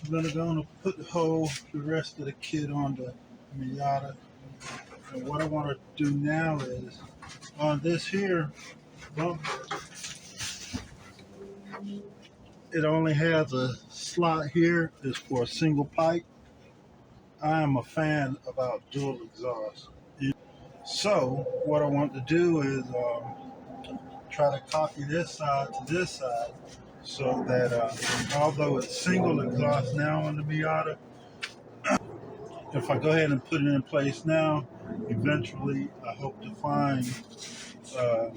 I'm gonna put the rest of the kit on the Miata. And what I want to do now is on this here bumper, it only has a slot here. It's for a single pipe. I am a fan about dual exhaust. So what I want to do is try to copy this side to this side so that although it's single exhaust now on the Miata, if I go ahead and put it in place now, eventually I hope to find uh,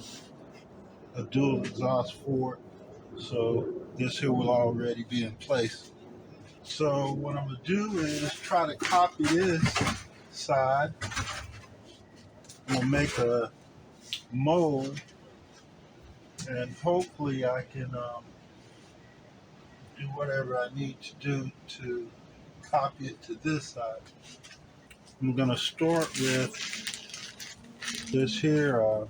a dual exhaust for it. So this here will already be in place. So what I'm gonna do is try to copy this side. I'm gonna make a mold, and hopefully I can do whatever I need to do to copy it to this side. I'm gonna start with this here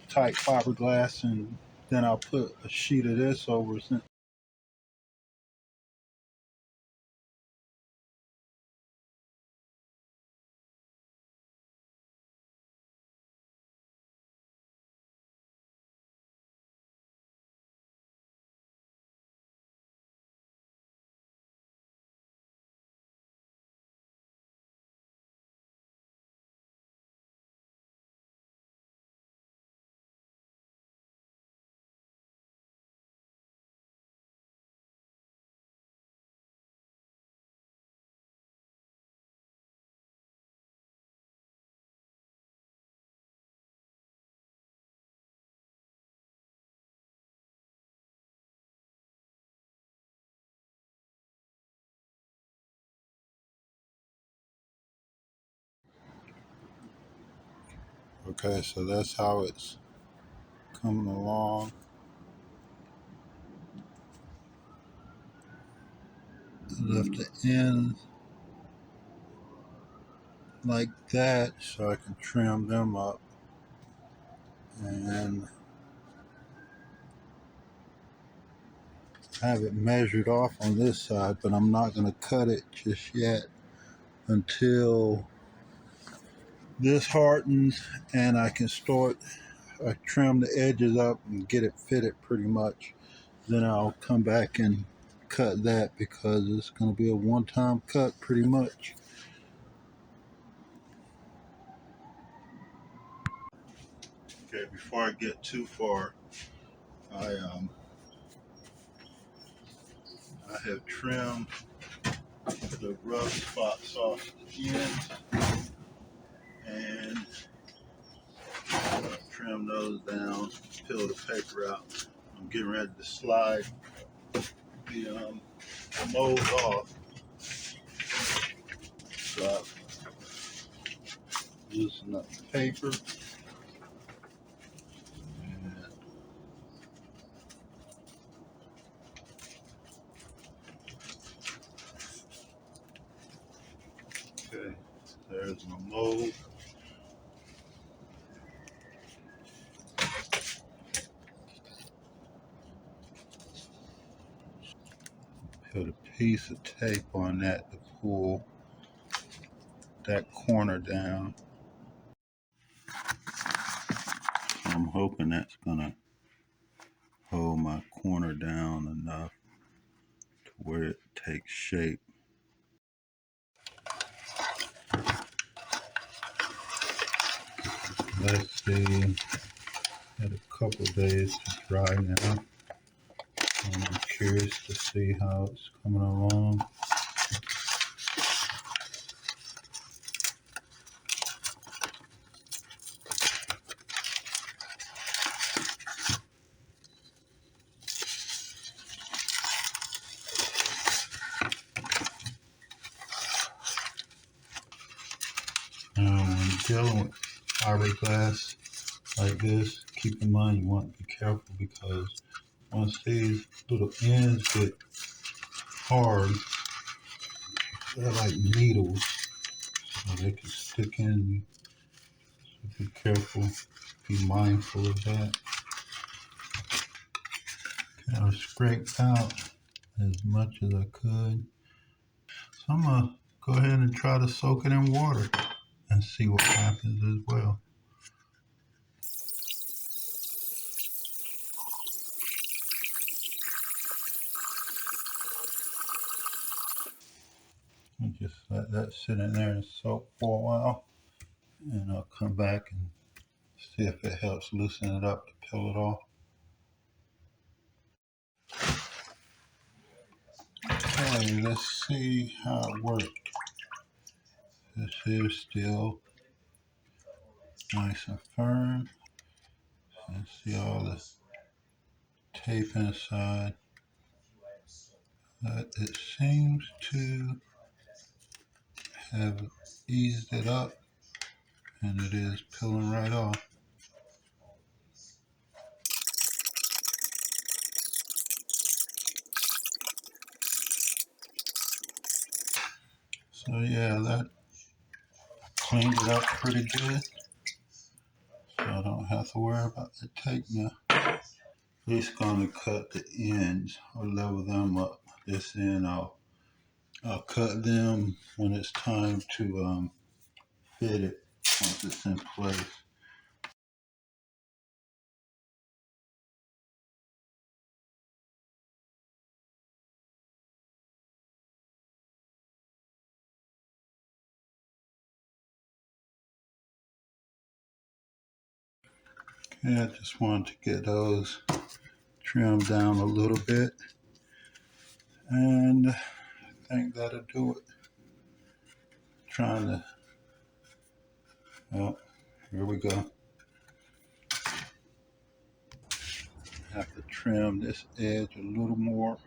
tight fiberglass, and then I'll put a sheet of this over. Okay, so that's how it's coming along. Left the end like that so I can trim them up, and have it measured off on this side, but I'm not going to cut it just yet until this hardens and I can start trim the edges up and get it fitted pretty much. Then I'll come back and cut that, because it's going to be a one-time cut pretty much. Okay, before I get too far, I have trimmed the rough spots off the ends, and trim those down, peel the paper out. I'm getting ready to slide the mold off. So I loosen up the paper, and okay, there's my mold. Put a piece of tape on that to pull that corner down. I'm hoping that's gonna hold my corner down enough to where it takes shape. Let's see, had a couple days to dry now. I'm curious to see how it's coming along. When dealing with fiberglass like this, keep in mind you want to be careful, because once these little ends get hard, they're like needles, so they can stick in you. So be careful, be mindful of that. Kind of scrape out as much as I could. So I'm gonna go ahead and try to soak it in water and see what happens as well. I'll just let that sit in there and soak for a while, and I'll come back and see if it helps loosen it up to peel it off. Okay, let's see how it worked. This is still nice and firm. And see all the tape inside. But it seems to have eased it up, and it is peeling right off. So yeah, that cleaned it up pretty good. So I don't have to worry about the tape now. Just gonna cut the ends or level them up. This end I'll cut them when it's time to fit it once it's in place. Okay, I just wanted to get those trimmed down a little bit, and I think that'll do it. Trying to, oh, here we go. Have to trim this edge a little more.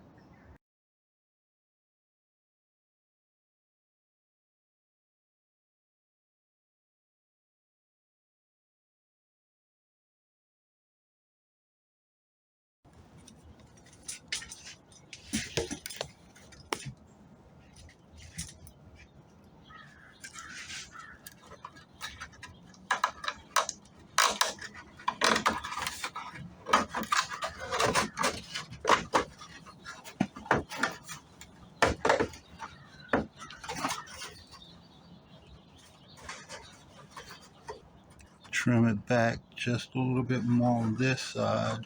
Trim it back just a little bit more on this side.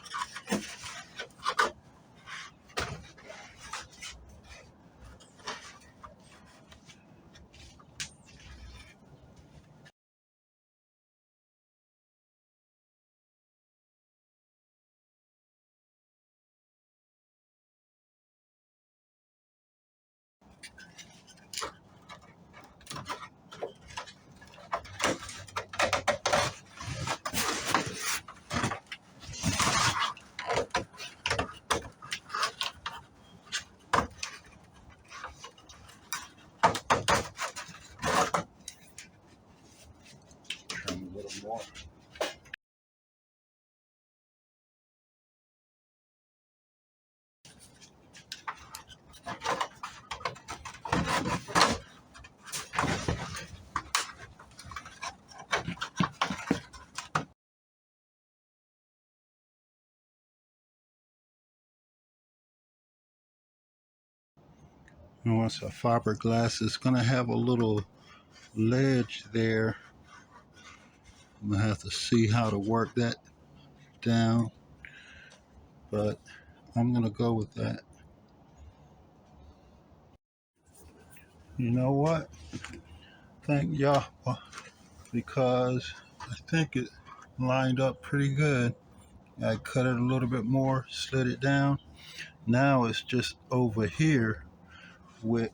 Trim a little more. And once a fiberglass is gonna have a little ledge there, I'm gonna have to see how to work that down, but I'm gonna go with that. You know what? Thank y'all, because I think it lined up pretty good. I cut it a little bit more, slid it down. Now it's just over here with,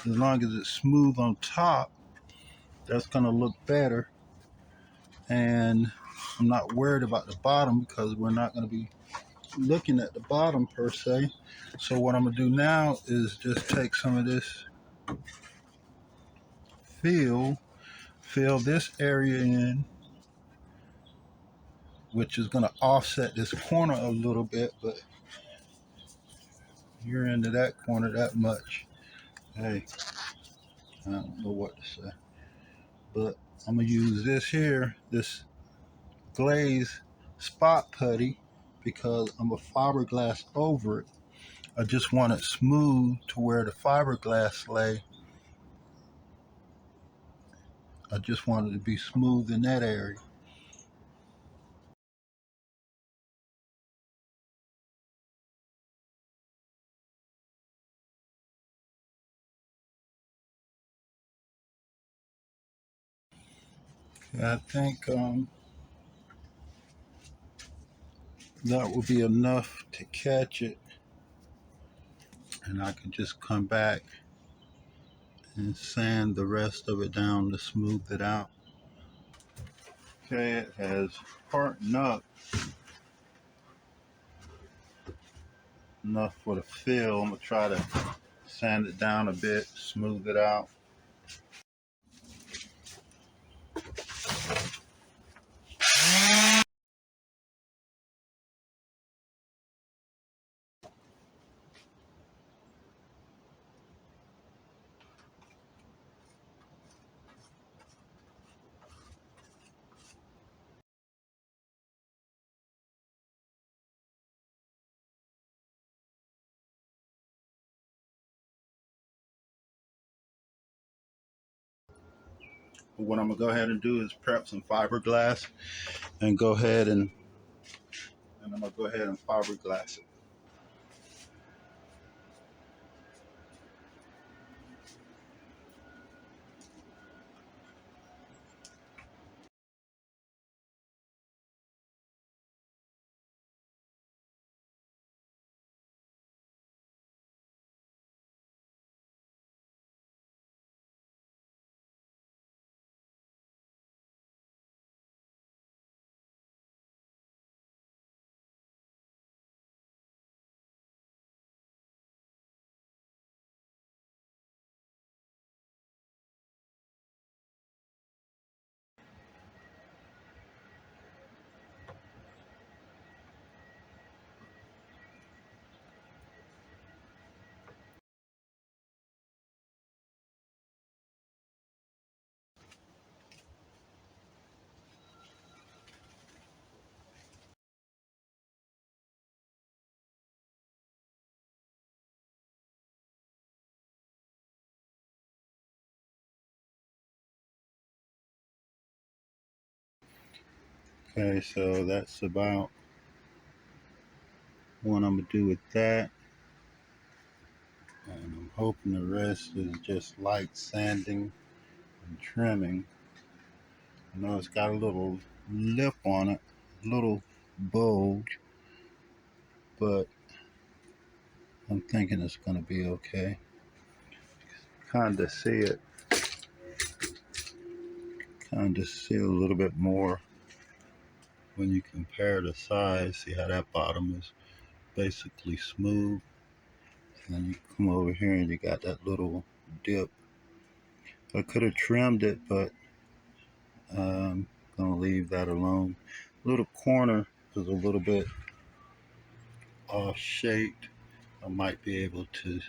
as long as it's smooth on top, that's gonna look better. And I'm not worried about the bottom because we're not gonna be looking at the bottom per se. So what I'm gonna do now is just take some of this fill this area in, which is gonna offset this corner a little bit, but you're into that corner that much. Hey, I don't know what to say. But I'm gonna use this here, this glaze spot putty, because I'm a fiberglass over it. I just want it smooth to where the fiberglass lay. I just want it to be smooth in that area. I think that will be enough to catch it, and I can just come back and sand the rest of it down to smooth it out. Okay, it has hardened up enough for the fill. I'm gonna try to sand it down a bit, smooth it out. But what I'm gonna go ahead and do is prep some fiberglass and I'm gonna go ahead and fiberglass it. Okay, so that's about what I'm gonna do with that. And I'm hoping the rest is just light sanding and trimming. I know it's got a little lip on it, a little bulge, but I'm thinking it's gonna be okay. Kinda see it, kinda see a little bit more when you compare the size. See how that bottom is basically smooth. And then you come over here and you got that little dip. I could have trimmed it, but I'm gonna leave that alone. Little corner is a little bit off shaped. I might be able to,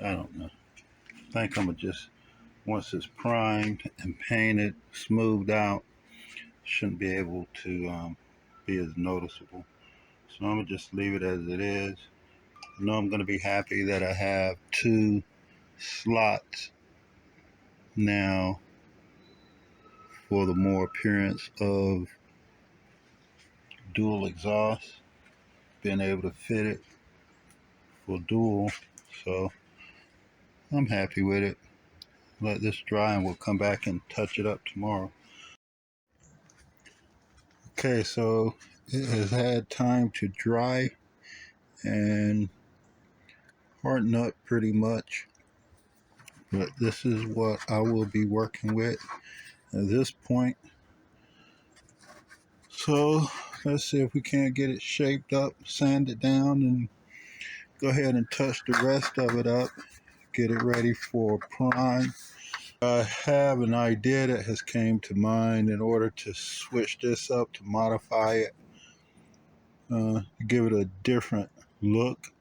I don't know. I think I'm gonna just, once it's primed and painted, smoothed out, shouldn't be able to be as noticeable. So I'm gonna just leave it as it is. I know I'm gonna be happy that I have two slots now for the more appearance of dual exhaust, being able to fit it for dual. So I'm happy with it. Let this dry and we'll come back and touch it up tomorrow. Okay, so it has had time to dry and harden up pretty much, but this is what I will be working with at this point. So let's see if we can't get it shaped up, sand it down, and go ahead and touch the rest of it up, get it ready for prime. I have an idea that has came to mind in order to switch this up, to modify it, give it a different look.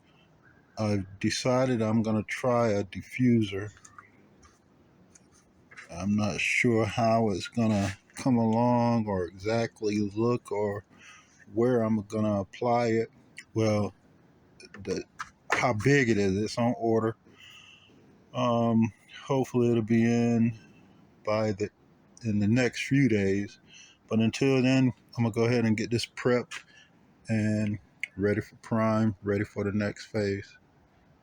I've decided I'm going to try a diffuser. I'm not sure how it's going to come along or exactly look or where I'm going to apply it, Well, how big it is, it's on order. Hopefully it'll be in in the next few days. But until then, I'm gonna go ahead and get this prepped and ready for prime, ready for the next phase.